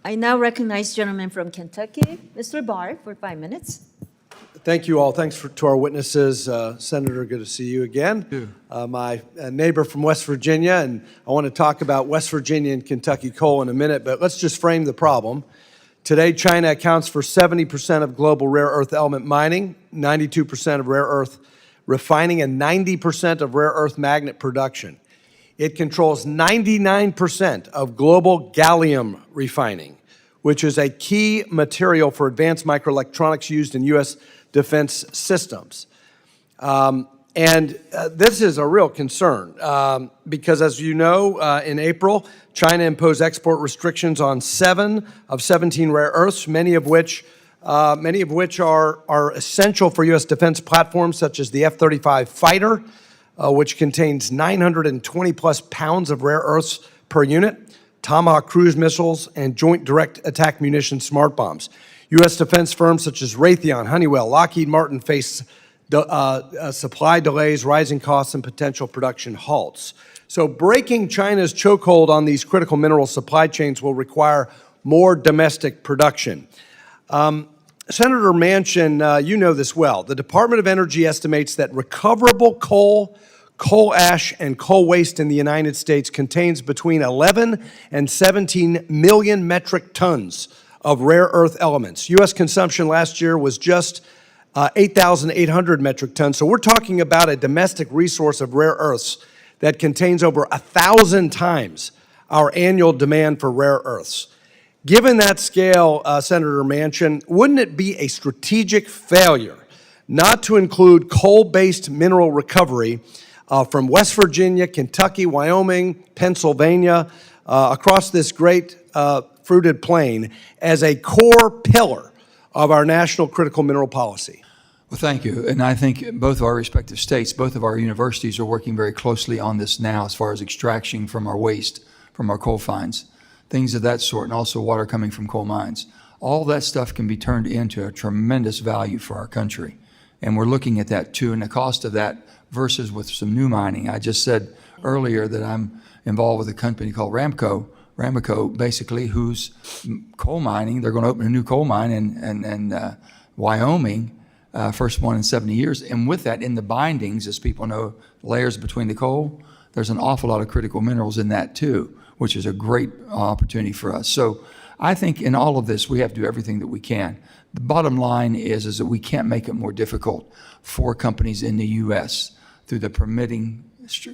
I now recognize the gentleman from Kentucky, Mr. Barr, for 5 minutes. Thank you all. Thanks to our witnesses. Senator, good to see you again. My neighbor from West Virginia, and I want to talk about West Virginia and Kentucky coal in a minute, but let's just frame the problem. Today, China accounts for 70% of global rare earth element mining, 92% of rare earth refining, and 90% of rare earth magnet production. It controls 99% of global gallium refining, which is a key material for advanced microelectronics used in U.S. defense systems. This is a real concern because, as you know, in April, China imposed export restrictions on 7 of 17 rare earths, many of which are essential for U.S. defense platforms, such as the F-35 fighter, which contains 920-plus pounds of rare earths per unit, Tomahawk cruise missiles, and joint direct attack munition smart bombs. U.S. defense firms such as Raytheon, Honeywell, Lockheed Martin face supply delays, rising costs, and potential production halts. So breaking China's chokehold on these critical mineral supply chains will require more domestic production. Senator Manchin, you know this well. The Department of Energy estimates that recoverable coal, coal ash, and coal waste in the United States contains between 11 and 17 million metric tons of rare earth elements. U.S. consumption last year was just 8,800 metric tons. So we're talking about a domestic resource of rare earths that contains over 1,000 times our annual demand for rare earths. Given that scale, Senator Manchin, wouldn't it be a strategic failure not to include coal-based mineral recovery from West Virginia, Kentucky, Wyoming, Pennsylvania, across this great fruited plain as a core pillar of our national critical mineral policy? Well, thank you. And I think both of our respective states, both of our universities are working very closely on this now as far as extraction from our waste, from our coal finds, things of that sort, and also water coming from coal mines. All that stuff can be turned into a tremendous value for our country. And we're looking at that too, and the cost of that versus with some new mining. I just said earlier that I'm involved with a company called Ramaco, basically, who's coal mining. They're going to open a new coal mine in Wyoming, first one in 70 years. And with that, in the bindings, as people know, layers between the coal, there's an awful lot of critical minerals in that too, which is a great opportunity for us. So I think in all of this, we have to do everything that we can. The bottom line is that we can't make it more difficult for companies in the U.S. through the permitting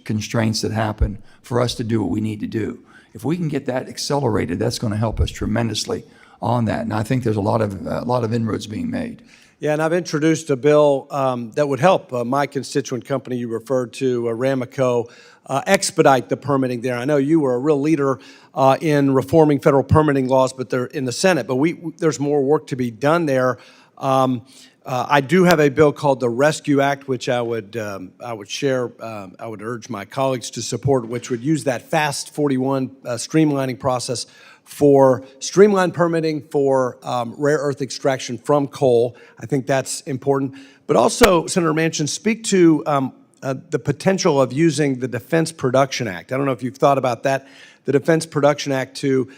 constraints that happen for us to do what we need to do. If we can get that accelerated, that's going to help us tremendously on that. And I think there's a lot of inroads being made. Yeah, and I've introduced a bill that would help my constituent company you referred to, Ramaco, expedite the permitting there. I know you were a real leader in reforming federal permitting laws, but they're in the Senate. But there's more work to be done there. I do have a bill called the Rescue Act, which I would urge my colleagues to support, which would use that Fast 41 streamlining process for streamlined permitting for rare earth extraction from coal. I think that's important. But also, Senator Manchin, speak to the potential of using the Defense Production Act. I don't know if you've thought about that, the Defense Production Act, to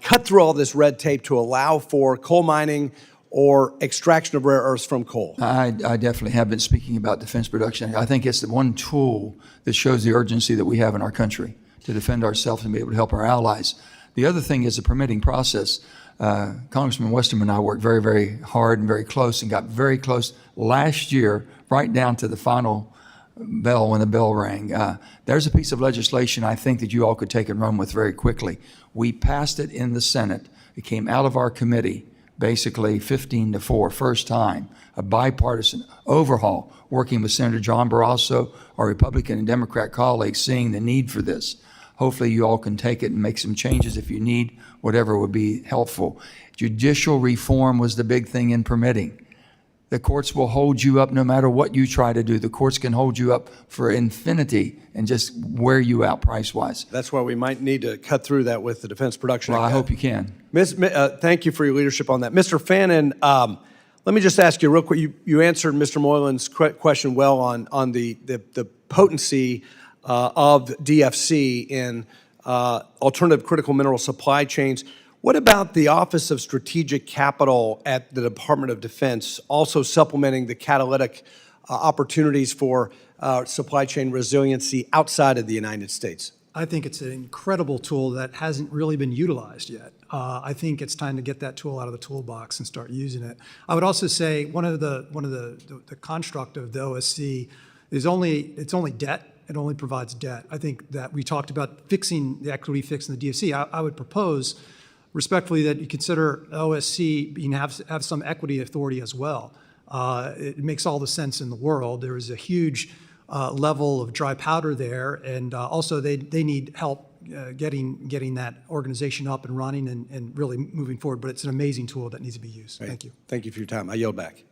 cut through all this red tape to allow for coal mining or extraction of rare earths from coal. I definitely have been speaking about defense production. I think it's the one tool that shows the urgency that we have in our country to defend ourselves and be able to help our allies. The other thing is the permitting process. Congressman Westerman and I worked very, very hard and very close and got very close last year, right down to the final bell when the bell rang. There's a piece of legislation I think that you all could take and run with very quickly. We passed it in the Senate. It came out of our committee, basically 15-4, first time, a bipartisan overhaul, working with Senator John Barrasso, our Republican and Democrat colleagues, seeing the need for this. Hopefully you all can take it and make some changes if you need, whatever would be helpful. Judicial reform was the big thing in permitting. The courts will hold you up no matter what you try to do. The courts can hold you up for infinity and just wear you out price-wise. That's why we might need to cut through that with the Defense Production Act. Well, I hope you can. Thank you for your leadership on that. Mr. Fannin, let me just ask you real quick. You answered Mr. Moylan's question well on the potency of DFC in alternative critical mineral supply chains. What about the Office of Strategic Capital at the Department of Defense, also supplementing the catalytic opportunities for supply chain resiliency outside of the United States? I think it's an incredible tool that hasn't really been utilized yet. I think it's time to get that tool out of the toolbox and start using it. I would also say one of the construct of the OSC is it's only debt. It only provides debt. I think that we talked about fixing the equity fix in the DFC. I would propose respectfully that you consider OSC have some equity authority as well. It makes all the sense in the world. There is a huge level of dry powder there, and also they need help getting that organization up and running and really moving forward. But it's an amazing tool that needs to be used. Right. Thank you. Thank you for your time. I yield back.